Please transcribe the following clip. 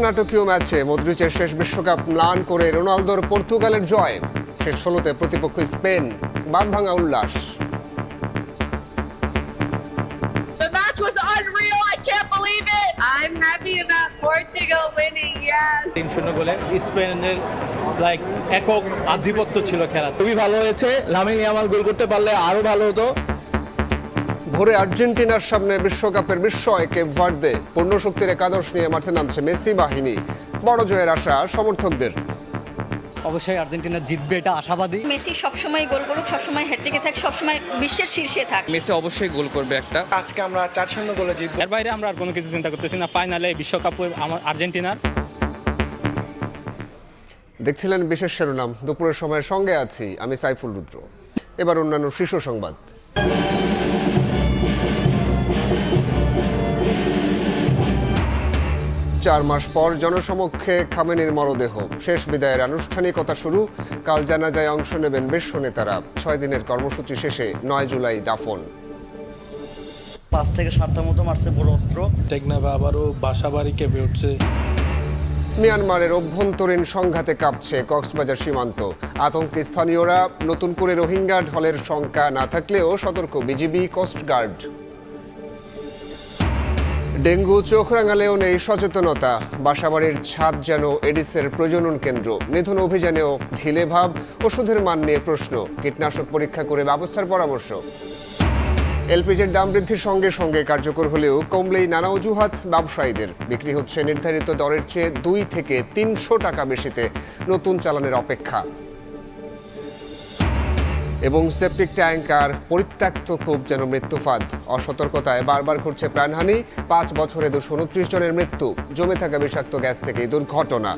মহানাটকীয় ম্যাচে মদ্রিচের শেষ বিশ্বকাপ ম্লান করে রোনালদোর পর্তুগালের জয়। শেষ ১৬তে প্রতিপক্ষ স্পেন, বাঁধভাঙা উল্লাস। The match was unreal. I can't believe it. I'm happy about Portugal winning. Yes. ৩-০ গোলে স্পেনের একক আধিপত্য ছিল খেলা। খুবই ভালো হয়েছে। লামিন ইয়ামাল গোল করতে পারলে আরো ভালো হতো। ভোরে আর্জেন্টিনার সামনে বিশ্বকাপের বিস্ময় কেপ ভার্দে। পূর্ণ শক্তির একাদশ নিয়ে মাঠে নামছে মেসি বাহিনী। বড় জয়ের আশা সমর্থকদের। অবশ্যই আর্জেন্টিনা জিতবে, এটা আশাবাদী। মেসি সবসময় গোল করুক, সবসময় হ্যাটট্রিকে থাক, সবসময় বিশ্বের শীর্ষে থাক। মেসি অবশ্যই গোল করবে একটা। আজকে আমরা ৪-০ গোলে জিতবো। এর বাইরে আমরা আর কোনো কিছু চিন্তা করতেছি না। ফাইনালে বিশ্বকাপ আমার আর্জেন্টিনার। দেখছিলেন বিশেষ শিরোনাম। দুপুরের সময়ের সঙ্গে আছি আমি সাইফুল রুদ্র। এবার অন্যান্য শীর্ষ সংবাদ। ৪ মাস পর জনসমক্ষে খামেনির মরদেহ। শেষ বিদায়ের আনুষ্ঠানিকতা শুরু। কাল জানাজায় অংশ নেবেন বিশ্ব নেতারা। ৬ দিনের কর্মসূচি শেষে ৯ জুলাই দাফন। ৫ থেকে ৭টা মতো মারছে বড় অস্ত্র। টেকনাফে আবারও বাসাবাড়ি কেঁপে উঠছে। মিয়ানমারের অভ্যন্তরীণ সংঘাতে কাঁপছে কক্সবাজার সীমান্ত। আতঙ্কে স্থানীয়রা। নতুন করে রোহিঙ্গা ঢলের শঙ্কা না থাকলেও সতর্ক বিজিবি, কোস্টগার্ড। ডেঙ্গু চোখ রাঙালেও নেই সচেতনতা। বাসাবাড়ির ছাদ যেন এডিসের প্রজনন কেন্দ্র। নিধন অভিযানেও ঢিলে ভাব। ওষুধের মান নিয়ে প্রশ্ন। কীটনাশক পরীক্ষা করে ব্যবস্থার পরামর্শ। এলপিজির দাম বৃদ্ধির সঙ্গে সঙ্গে কার্যকর হলেও কমলেই নানা অজুহাত ব্যবসায়ীদের। বিক্রি হচ্ছে নির্ধারিত দরের চেয়ে ২ থেকে ৩০০ টাকা বেশিতে। নতুন চালানের অপেক্ষা। এবং সেপটিক ট্যাঙ্ক আর পরিত্যক্ত কূপ যেন মৃত্যুফাঁদ। অসতর্কতায় বারবার ঘটছে প্রাণহানি। ৫ বছরে ২২৯ জনের মৃত্যু। জমে থাকা বিষাক্ত গ্যাস থেকেই দুর্ঘটনা।